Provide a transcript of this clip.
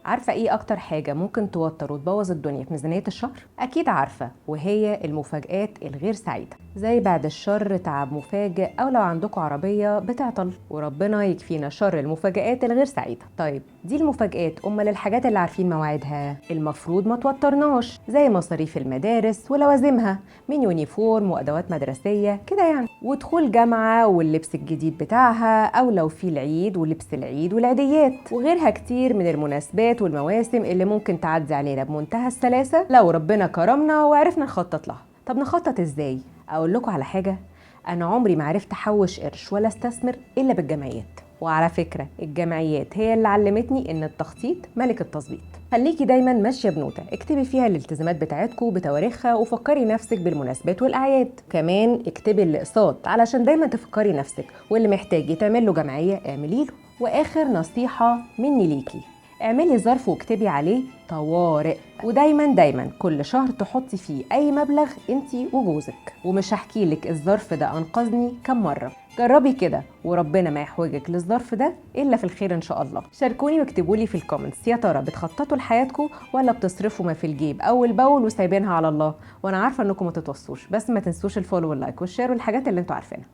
عارفة ايه اكتر حاجة ممكن توتر وتبوظ الدنيا في ميزانية الشهر؟ اكيد عارفة، وهي المفاجآت الغير سعيدة، زي بعد الشر تعب مفاجئ او لو عندكم عربية بتعطل، وربنا يكفينا شر المفاجآت الغير سعيدة. طيب دي المفاجآت، امال الحاجات اللي عارفين مواعيدها المفروض ما توترناش، زي مصاريف المدارس ولوازمها من يونيفورم وادوات مدرسية كده يعني، ودخول جامعة واللبس الجديد بتاعها، او لو في العيد ولبس العيد والعيديات، وغيرها كتير من المناسبات والمواسم اللي ممكن تعدي علينا بمنتهى السلاسة لو ربنا كرمنا وعرفنا نخطط لها. طب نخطط ازاي؟ اقول لكم على حاجة، انا عمري ما عرفت احوش قرش ولا استثمر الا بالجمعيات. وعلى فكرة الجمعيات هي اللي علمتني ان التخطيط ملك التظبيط. خليكي دايما ماشية بنوتة اكتبي فيها الالتزامات بتاعتكم بتواريخها، وفكري نفسك بالمناسبات والاعياد. كمان اكتبي الاقساط علشان دايما تفكري نفسك، واللي محتاج يتعمل له جمعية اعملي له. واخر نصيحة مني ليكي، اعملي ظرف واكتبي عليه طوارئ، ودايما دايما كل شهر تحطي فيه اي مبلغ انتي وجوزك. ومش هحكي لك الظرف ده انقذني كم مرة، جربي كده وربنا ما يحوجك للظرف ده الا في الخير ان شاء الله. شاركوني واكتبوا لي في الكومنتس، يا ترى بتخططوا لحياتكم ولا بتصرفوا ما في الجيب اول باول وسايبينها على الله؟ وانا عارفه انكم ما تتوصوش، بس ما تنسوش الفولو واللايك والشير والحاجات اللي انتوا عارفينها.